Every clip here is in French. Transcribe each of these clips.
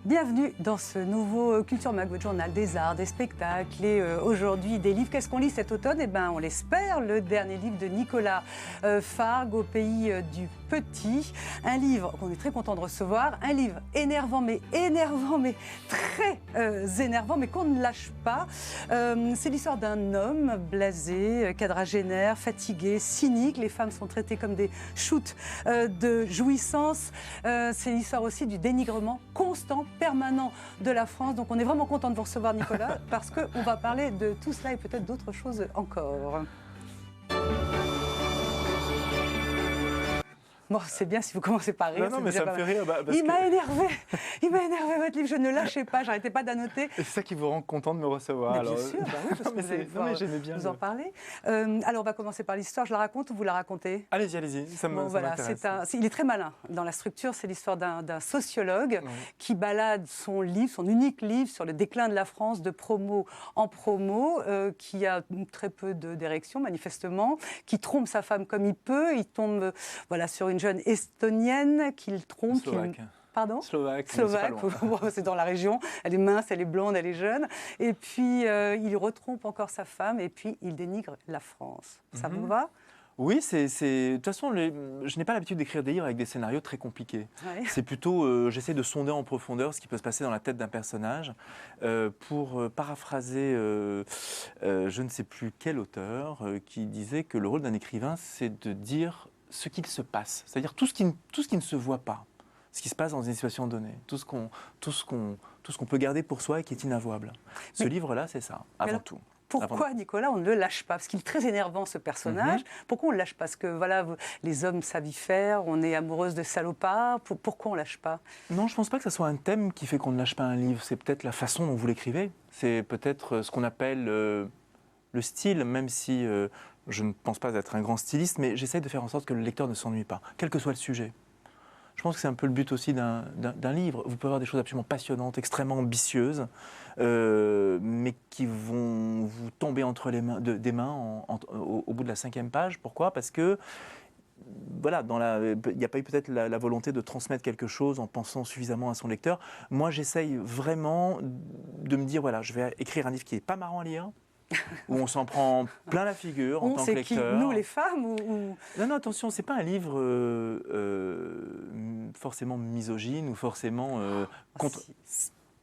Bienvenue dans ce nouveau Culture Mag, votre journal des arts, des spectacles et aujourd'hui des livres. Qu'est-ce qu'on lit cet automne? Eh bien, on l'espère, le dernier livre de Nicolas Fargue, Au pays du petit. Un livre qu'on est très content de recevoir, un livre énervant, mais très énervant, mais qu'on ne lâche pas. C'est l'histoire d'un homme blasé, quadragénaire, fatigué, cynique. Les femmes sont traitées comme des shoots de jouissance. C'est l'histoire aussi du dénigrement constant, permanent de la France. Donc on est vraiment content de vous recevoir, Nicolas, parce qu'on va parler de tout cela et peut-être d'autres choses encore. Bon, c'est bien si vous commencez par rire. Non, mais ça me fait rire. Il m'a énervé votre livre, je ne lâchais pas, j'arrêtais pas d'annoter. Et c'est ça qui vous rend content de me recevoir. Mais alors... bien sûr, oui, parce que vous allez pouvoir nous en parler. Alors on va commencer par l'histoire, je la raconte ou vous la racontez? Allez-y, ça m'intéresse. Il est très malin dans la structure, c'est l'histoire d'un sociologue qui balade son livre, son unique livre sur le déclin de la France de promo en promo, qui a très peu d'érections manifestement, qui trompe sa femme comme il peut, il tombe sur une jeune estonienne qu'il trompe. Slovaque. Pardon? Slovaque, c'est dans la région. Elle est mince, elle est blonde, elle est jeune. Et puis, il retrompe encore sa femme et puis il dénigre la France. Ça vous va? Oui, de toute façon, je n'ai pas l'habitude d'écrire des livres avec des scénarios très compliqués. Ouais. C'est plutôt, j'essaie de sonder en profondeur ce qui peut se passer dans la tête d'un personnage pour paraphraser je ne sais plus quel auteur qui disait que le rôle d'un écrivain, c'est de dire ce qu'il se passe, c'est-à-dire tout ce qui ne se voit pas, ce qui se passe dans une situation donnée, tout ce qu'on peut garder pour soi et qui est inavouable. Ce livre-là, c'est ça, avant tout. Pourquoi, Nicolas, on ne le lâche pas? Parce qu'il est très énervant, ce personnage. Pourquoi on ne le lâche pas? Parce que les hommes savent y faire, on est amoureuse de salopards. Pourquoi on ne lâche pas? Non, je ne pense pas que ce soit un thème qui fait qu'on ne lâche pas un livre. C'est peut-être la façon dont vous l'écrivez. C'est peut-être ce qu'on appelle le style, même si je ne pense pas être un grand styliste, mais j'essaie de faire en sorte que le lecteur ne s'ennuie pas, quel que soit le sujet. Je pense que c'est un peu le but aussi d'un livre. Vous pouvez avoir des choses absolument passionnantes, extrêmement ambitieuses, mais qui vont vous tomber entre les mains, des mains au bout de la 5e page. Pourquoi? Parce que il n'y a pas eu peut-être la volonté de transmettre quelque chose en pensant suffisamment à son lecteur. Moi, j'essaye vraiment de me dire, je vais écrire un livre qui n'est pas marrant à lire, où on s'en prend plein la figure en tant que lecteur. Qui, nous les femmes ou... Non, attention, c'est pas un livre forcément misogyne ou forcément contre...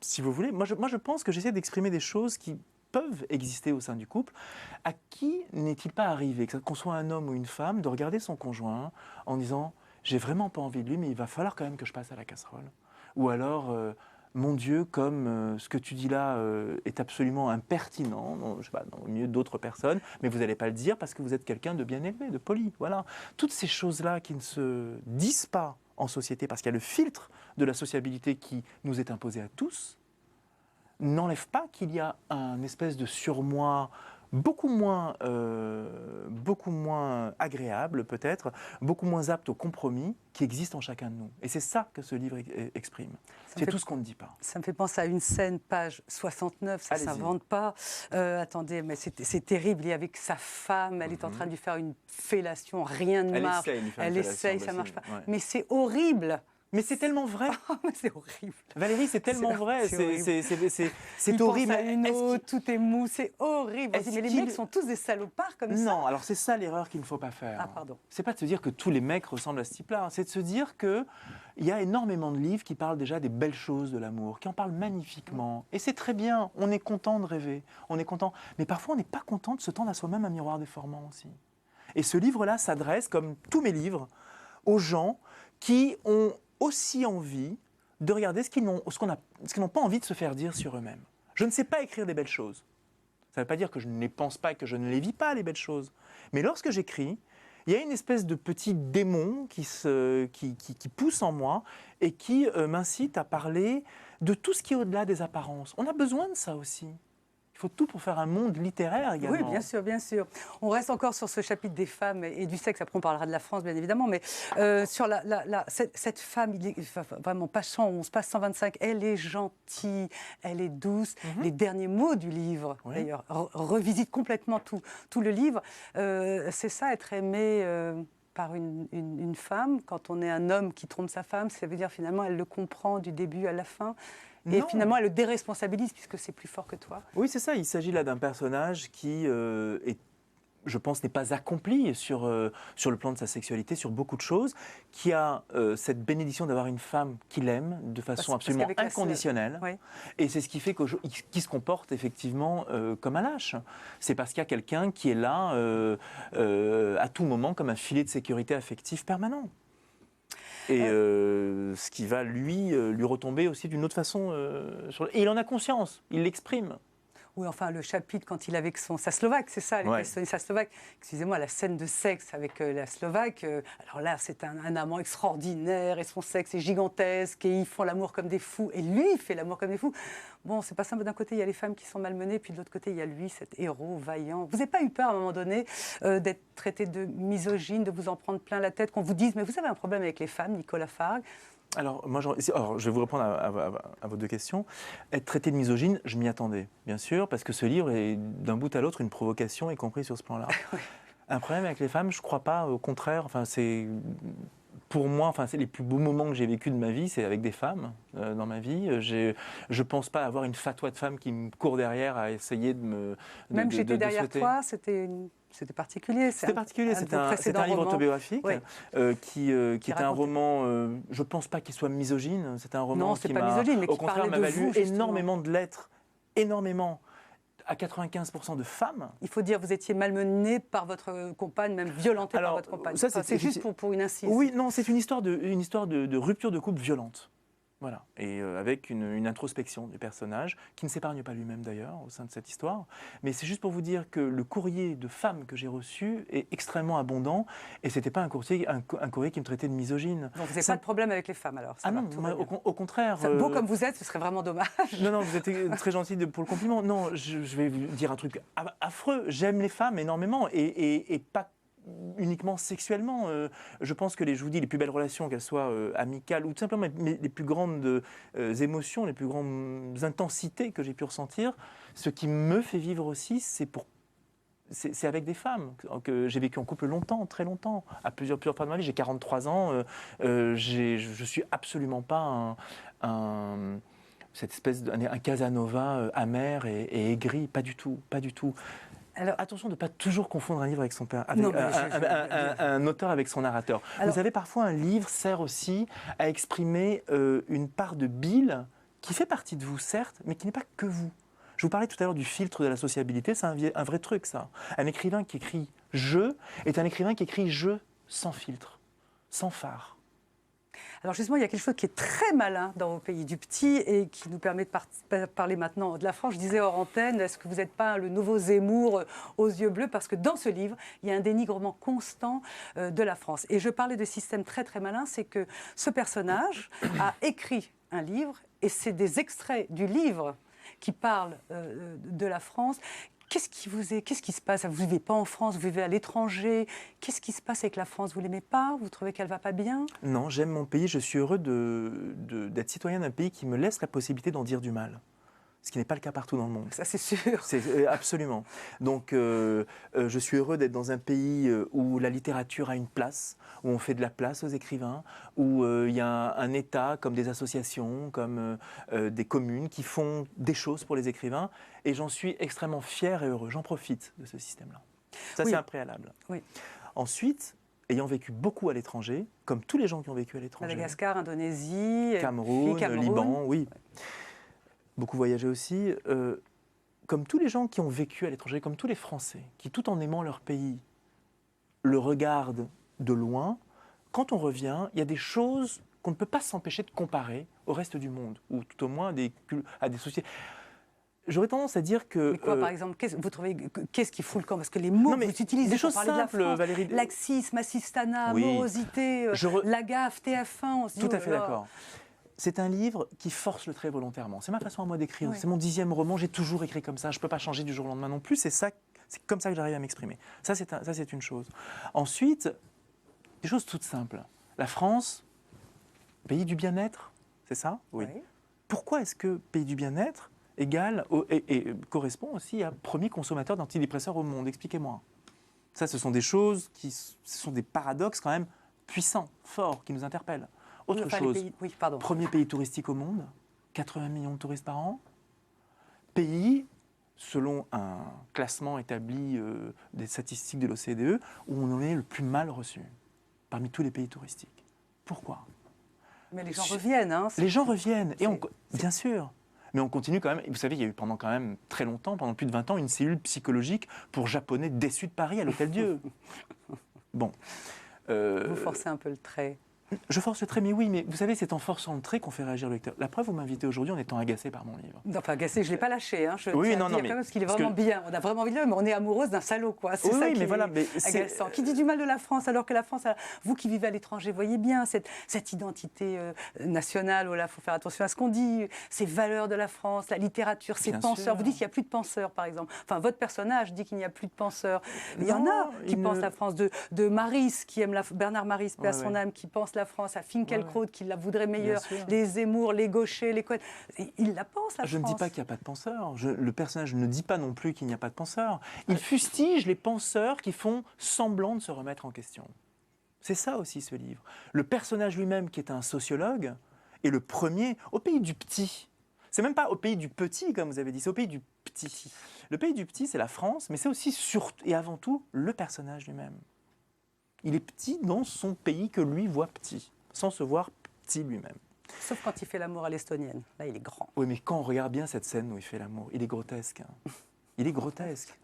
Si vous voulez, moi je pense que j'essaie d'exprimer des choses qui peuvent exister au sein du couple. À qui n'est-il pas arrivé, qu'on soit un homme ou une femme, de regarder son conjoint en disant « j'ai vraiment pas envie de lui, mais il va falloir quand même que je passe à la casserole ». Ou alors... mon Dieu, comme ce que tu dis là est absolument impertinent, dans le milieu d'autres personnes, mais vous n'allez pas le dire parce que vous êtes quelqu'un de bien élevé, de poli. Voilà. Toutes ces choses-là qui ne se disent pas en société, parce qu'il y a le filtre de la sociabilité qui nous est imposé à tous, n'enlèvent pas qu'il y a un espèce de surmoi beaucoup moins agréable peut-être, beaucoup moins apte au compromis qui existe en chacun de nous. Et c'est ça que ce livre exprime. C'est tout ce qu'on ne dit pas. Ça me fait penser à une scène, page 69, ça ne s'invente pas. Attendez, mais c'est terrible. Il est avec sa femme, elle est en train de lui faire une fellation, rien ne marche. Elle essaye, ça ne marche pas. Ouais. Mais c'est horrible. Mais c'est tellement vrai. C'est horrible. Valérie, c'est tellement vrai. C'est horrible. À une autre, tout est mou, c'est horrible. Mais les mecs sont tous des salopards comme ça. Non, alors c'est ça l'erreur qu'il ne faut pas faire. Ah, pardon. C'est pas de se dire que tous les mecs ressemblent à ce type-là. C'est de se dire qu'il y a énormément de livres qui parlent déjà des belles choses de l'amour, qui en parlent magnifiquement. Et c'est très bien. On est content de rêver. On est content. Mais parfois, on n'est pas content de se tendre à soi-même un miroir déformant aussi. Et ce livre-là s'adresse, comme tous mes livres, aux gens qui ont aussi envie de regarder ce qu'ils n'ont pas envie de se faire dire sur eux-mêmes. Je ne sais pas écrire des belles choses. Ça ne veut pas dire que je ne les pense pas et que je ne les vis pas, les belles choses. Mais lorsque j'écris, il y a une espèce de petit démon qui pousse en moi et qui m'incite à parler de tout ce qui est au-delà des apparences. On a besoin de ça aussi. Il faut tout pour faire un monde littéraire également. Oui, bien sûr, bien sûr. On reste encore sur ce chapitre des femmes et du sexe. Après, on parlera de la France, bien évidemment. Mais sur cette femme, il est vraiment page 111, page 125, elle est gentille, elle est douce. Les derniers mots du livre, d'ailleurs, revisitent complètement tout le livre. C'est ça, être aimé... par une femme, quand on est un homme qui trompe sa femme, ça veut dire finalement elle le comprend du début à la fin. Et Non. finalement, elle le déresponsabilise puisque c'est plus fort que toi. Oui, c'est ça. Il s'agit là d'un personnage qui je pense, n'est pas accompli sur le plan de sa sexualité, sur beaucoup de choses, qui a cette bénédiction d'avoir une femme qu'il aime de façon absolument inconditionnelle. Oui. Et c'est ce qui fait qu'il se comporte effectivement comme un lâche. C'est parce qu'il y a quelqu'un qui est là à tout moment comme un filet de sécurité affective permanent. Et ce qui va lui retomber aussi d'une autre façon. Et il en a conscience, il l'exprime. Oui, enfin, le chapitre quand il est avec sa Slovaque, c'est ça, sa Slovaque. Excusez-moi, la scène de sexe avec la Slovaque, alors là, c'est un amant extraordinaire, et son sexe est gigantesque, et ils font l'amour comme des fous, et lui, il fait l'amour comme des fous. Bon, c'est pas simple, d'un côté, il y a les femmes qui sont malmenées, puis de l'autre côté, il y a lui, cet héros vaillant. Vous n'avez pas eu peur, à un moment donné, d'être traité de misogyne, de vous en prendre plein la tête, qu'on vous dise, mais vous avez un problème avec les femmes, Nicolas Fargue? Alors, je vais vous répondre à vos deux questions. Être traité de misogyne, je m'y attendais, bien sûr, parce que ce livre est d'un bout à l'autre une provocation, y compris sur ce plan-là. Oui. Un problème avec les femmes, je ne crois pas, au contraire. Enfin, pour moi, c'est les plus beaux moments que j'ai vécus de ma vie, c'est avec des femmes dans ma vie. Je ne pense pas avoir une fatwa de femme qui me court derrière à essayer de me... Même j'étais derrière toi, c'était particulier. C'était particulier, c'est un livre autobiographique qui est un roman, je ne pense pas qu'il soit misogyne, c'est un roman qui au contraire m'a valu énormément de lettres, énormément, à 95% de femmes. Il faut dire, vous étiez malmené par votre compagne, même violenté par votre compagne. Ça, c'est juste pour une incise. Oui, non, c'est une histoire de rupture de couple violente. Voilà, et avec une introspection du personnage, qui ne s'épargne pas lui-même d'ailleurs au sein de cette histoire. Mais c'est juste pour vous dire que le courrier de femmes que j'ai reçu est extrêmement abondant, et ce n'était pas un courrier qui me traitait de misogyne. Donc vous n'avez pas de problème avec les femmes alors? Non, au contraire. Beau comme vous êtes, ce serait vraiment dommage. Non, vous êtes très gentil pour le compliment. Non, je vais vous dire un truc affreux. J'aime les femmes énormément, et pas uniquement sexuellement. Je pense que je vous dis, les plus belles relations, qu'elles soient amicales ou tout simplement les plus grandes émotions, les plus grandes intensités que j'ai pu ressentir, ce qui me fait vivre aussi, c'est avec des femmes que j'ai vécu en couple longtemps, très longtemps, à plusieurs fois de ma vie. J'ai 43 ans, je suis absolument pas cette espèce un Casanova amer et aigri, pas du tout, pas du tout. Alors, attention de ne pas toujours confondre un livre avec son père, un auteur avec son narrateur. Alors, vous savez, parfois, un livre sert aussi à exprimer une part de bile qui fait partie de vous, certes, mais qui n'est pas que vous. Je vous parlais tout à l'heure du filtre de la sociabilité, c'est un vrai truc, ça. Un écrivain qui écrit « je » est un écrivain qui écrit « je » sans filtre, sans phare. Alors justement, il y a quelque chose qui est très malin dans Au pays du petit et qui nous permet de parler maintenant de la France. Je disais hors antenne, est-ce que vous n'êtes pas le nouveau Zemmour aux yeux bleus? Parce que dans ce livre, il y a un dénigrement constant de la France. Et je parlais de système très très malin, c'est que ce personnage a écrit un livre et c'est des extraits du livre qui parlent de la France. Qu'est-ce qui se passe? Vous ne vivez pas en France, vous vivez à l'étranger. Qu'est-ce qui se passe avec la France? Vous ne l'aimez pas? Vous trouvez qu'elle ne va pas bien? Non, j'aime mon pays. Je suis heureux d'être citoyen d'un pays qui me laisse la possibilité d'en dire du mal. Ce qui n'est pas le cas partout dans le monde. Ça, c'est sûr. Absolument. Donc, je suis heureux d'être dans un pays où la littérature a une place, où on fait de la place aux écrivains, où il y a un État, comme des associations, comme des communes, qui font des choses pour les écrivains. Et j'en suis extrêmement fier et heureux. J'en profite de ce système-là. Ça, c'est un préalable. Oui. Ensuite, ayant vécu beaucoup à l'étranger, comme tous les gens qui ont vécu à l'étranger. Madagascar, Indonésie, Cameroun, Liban, oui. Ouais. Beaucoup voyagé aussi, comme tous les gens qui ont vécu à l'étranger, comme tous les Français, qui tout en aimant leur pays, le regardent de loin, quand on revient, il y a des choses qu'on ne peut pas s'empêcher de comparer au reste du monde, ou tout au moins à des sociétés. J'aurais tendance à dire que... Mais quoi, par exemple, vous trouvez qu'est-ce qui fout le camp? Parce que les mots que vous utilisez des choses pour parler simples, de la France, Valérie... laxisme, assistana, morosité, la gaffe, TF1... On se dit, tout à fait d'accord. C'est un livre qui force le trait volontairement. C'est ma façon à moi d'écrire. Oui. C'est mon 10e roman. J'ai toujours écrit comme ça. Je ne peux pas changer du jour au lendemain non plus. C'est comme ça que j'arrive à m'exprimer. Ça, c'est une chose. Ensuite, des choses toutes simples. La France, pays du bien-être, c'est ça? Oui. Pourquoi est-ce que pays du bien-être égale et correspond aussi à premier consommateur d'antidépresseurs au monde? Expliquez-moi. Ça, ce sont des choses ce sont des paradoxes quand même puissants, forts, qui nous interpellent. Autre chose, premier pays touristique au monde, 80 millions de touristes par an. Pays, selon un classement établi des statistiques de l'OCDE, où on en est le plus mal reçu parmi tous les pays touristiques. Pourquoi ? Mais les gens reviennent. Hein, les gens reviennent, bien sûr. Mais on continue quand même. Vous savez, il y a eu pendant quand même très longtemps, pendant plus de 20 ans, une cellule psychologique pour Japonais déçus de Paris à l'Hôtel Dieu. Bon. Vous forcez un peu le trait. Je force le trait, mais oui, mais vous savez, c'est en forçant le trait qu'on fait réagir le lecteur. La preuve, vous m'invitez aujourd'hui en étant agacé par mon livre. Non, pas agacé, je ne l'ai pas lâché. Hein. Oui, non, mais parce qu'il est vraiment bien. On a vraiment envie de le, mais on est amoureuse d'un salaud, quoi. C'est ça qui est agaçant. Qui dit du mal de la France, alors que la France, vous qui vivez à l'étranger, voyez bien cette identité nationale, où là, il faut faire attention à ce qu'on dit, ces valeurs de la France, la littérature, ces penseurs. Vous dites qu'il n'y a plus de penseurs, par exemple. Enfin, votre personnage dit qu'il n'y a plus de penseurs. Il y en a qui pensent la France, de Maris, qui aime Bernard Maris, paix à son âme, qui pense la France, à Finkielkraut, qui la voudrait meilleure, les Zemmour, les gauchers, les Cohen. Il la pense, la France. Je ne dis pas qu'il n'y a pas de penseurs. Le personnage ne dit pas non plus qu'il n'y a pas de penseurs. Il fustige les penseurs qui font semblant de se remettre en question. C'est ça aussi, ce livre. Le personnage lui-même, qui est un sociologue, est le premier au pays du petit. C'est même pas au pays du petit, comme vous avez dit, c'est au pays du petit. Le pays du petit, c'est la France, mais c'est aussi surtout et avant tout le personnage lui-même. Il est petit dans son pays que lui voit petit, sans se voir petit lui-même. Sauf quand il fait l'amour à l'estonienne. Là, il est grand. Oui, mais quand on regarde bien cette scène où il fait l'amour, il est grotesque. Hein. Il est grotesque.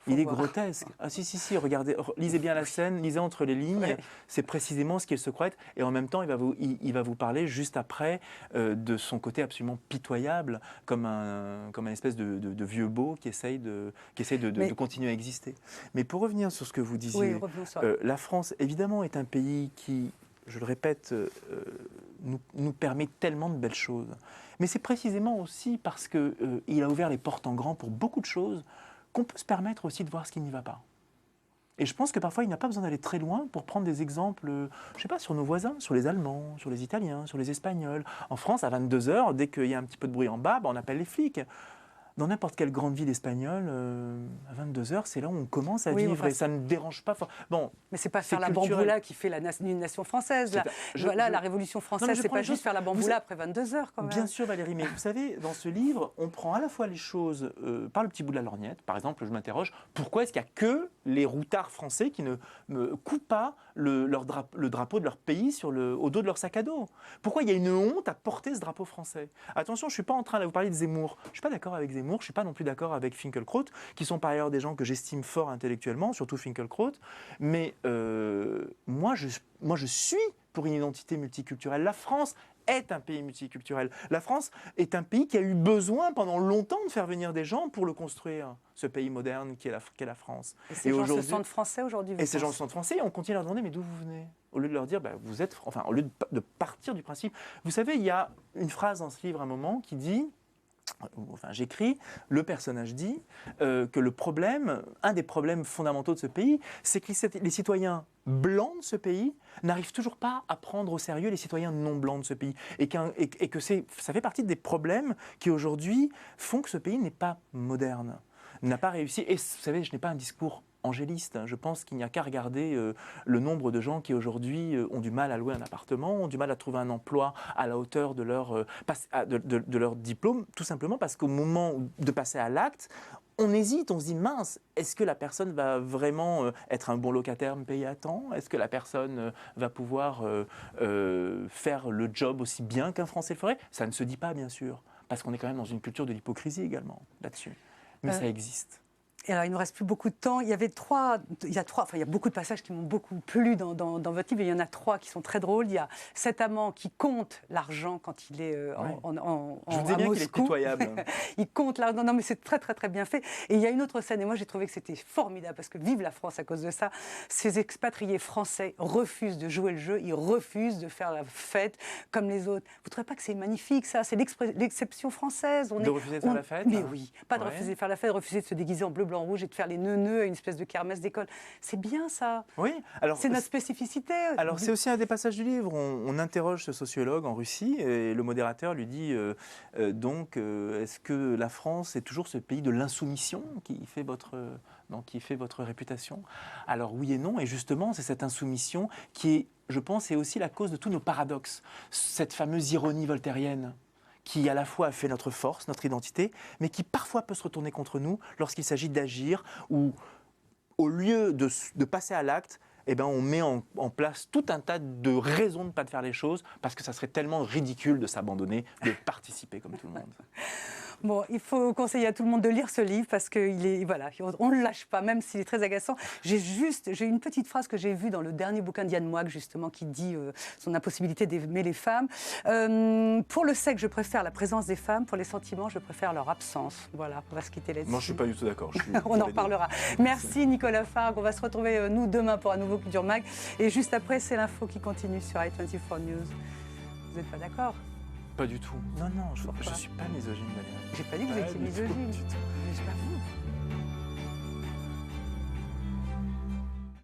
Il est grotesque. Ah si, regardez, lisez bien la scène, lisez entre les lignes. Ouais. C'est précisément ce qu'il se croit être. Et en même temps, il va vous parler juste après de son côté absolument pitoyable, comme un espèce de vieux beau qui essaye de continuer à exister. Mais pour revenir sur ce que vous disiez, la France, évidemment, est un pays qui, je le répète, nous permet tellement de belles choses. Mais c'est précisément aussi parce qu'il a ouvert les portes en grand pour beaucoup de choses qu'on peut se permettre aussi de voir ce qui n'y va pas. Et je pense que parfois, il n'y a pas besoin d'aller très loin pour prendre des exemples, je ne sais pas, sur nos voisins, sur les Allemands, sur les Italiens, sur les Espagnols. En France, à 22h, dès qu'il y a un petit peu de bruit en bas, on appelle les flics. Dans n'importe quelle grande ville espagnole, à 22h, c'est là où on commence à vivre et ça ne dérange pas. Bon, mais c'est pas faire la bamboula qui fait une nation française. La Révolution française, c'est pas juste faire la bamboula après 22h quand même. Bien sûr, Valérie, mais vous savez, dans ce livre, on prend à la fois les choses par le petit bout de la lorgnette. Par exemple, je m'interroge, pourquoi est-ce qu'il n'y a que les routards français qui ne coupent pas le drapeau de leur pays au dos de leur sac à dos? Pourquoi il y a une honte à porter ce drapeau français? Attention, je ne suis pas en train de vous parler de Zemmour. Je ne suis pas d'accord avec Zemmour. Je ne suis pas non plus d'accord avec Finkielkraut, qui sont par ailleurs des gens que j'estime fort intellectuellement, surtout Finkielkraut. Mais moi, je suis pour une identité multiculturelle. La France est un pays multiculturel. La France est un pays qui a eu besoin pendant longtemps de faire venir des gens pour le construire, ce pays moderne qu'est la France. Et ces gens se sentent français aujourd'hui. Et ces gens se sentent français et on continue à leur demander mais d'où vous venez? Au lieu de leur dire vous êtes... Enfin, au lieu de partir du principe... Vous savez, il y a une phrase dans ce livre à un moment qui dit... Enfin, j'écris, le personnage dit que le problème, un des problèmes fondamentaux de ce pays, c'est que les citoyens blancs de ce pays n'arrivent toujours pas à prendre au sérieux les citoyens non blancs de ce pays. Et que ça fait partie des problèmes qui aujourd'hui font que ce pays n'est pas moderne, n'a pas réussi. Et vous savez, je n'ai pas un discours angéliste. Je pense qu'il n'y a qu'à regarder le nombre de gens qui aujourd'hui ont du mal à louer un appartement, ont du mal à trouver un emploi à la hauteur de leur diplôme, tout simplement parce qu'au moment de passer à l'acte, on hésite, on se dit mince, est-ce que la personne va vraiment être un bon locataire, me payer à temps? Est-ce que la personne va pouvoir faire le job aussi bien qu'un Français le ferait? Ça ne se dit pas, bien sûr, parce qu'on est quand même dans une culture de l'hypocrisie également là-dessus. Mais ça existe. Et alors, il ne nous reste plus beaucoup de temps. Il y a beaucoup de passages qui m'ont beaucoup plu dans votre livre. Et il y en a 3 qui sont très drôles. Il y a cet amant qui compte l'argent quand il est Je vous dis bien qu'il est pitoyable. Il compte l'argent. Non, mais c'est très, très, très bien fait. Et il y a une autre scène, et moi, j'ai trouvé que c'était formidable, parce que vive la France à cause de ça. Ces expatriés français refusent de jouer le jeu. Ils refusent de faire la fête comme les autres. Vous ne trouvez pas que c'est magnifique, ça? C'est l'exception française. Refuser de faire la fête? Mais oui, pas de refuser de faire la fête, refuser de se déguiser en bleu, blanc, rouge et de faire les nœuds à une espèce de kermesse d'école. C'est bien ça. Oui. Alors, c'est notre spécificité. Alors c'est aussi un des passages du livre. On interroge ce sociologue en Russie et le modérateur lui dit est-ce que la France est toujours ce pays de l'insoumission qui fait votre réputation? Alors oui et non. Et justement, c'est cette insoumission qui est, je pense, est aussi la cause de tous nos paradoxes. Cette fameuse ironie voltairienne qui à la fois fait notre force, notre identité, mais qui parfois peut se retourner contre nous lorsqu'il s'agit d'agir ou au lieu de passer à l'acte, eh ben, on met en place tout un tas de raisons de ne pas faire les choses parce que ça serait tellement ridicule de s'abandonner, de participer comme tout le monde. Bon, il faut conseiller à tout le monde de lire ce livre parce qu'il est, voilà, on ne le lâche pas, même s'il est très agaçant. J'ai une petite phrase que j'ai vue dans le dernier bouquin d'Yann Moix, justement, qui dit son impossibilité d'aimer les femmes. Pour le sexe, je préfère la présence des femmes. Pour les sentiments, je préfère leur absence. Voilà, on va se quitter là-dessus. Moi, je ne suis pas du tout d'accord. On en reparlera. Merci Nicolas Fargue. On va se retrouver, nous, demain pour un nouveau Culture Mag. Et juste après, c'est l'info qui continue sur i24 News. Vous n'êtes pas d'accord ? Pas du tout. Non, je ne suis pas misogyne, Valérie. J'ai pas dit que vous étiez misogyne. Mais c'est pas vous.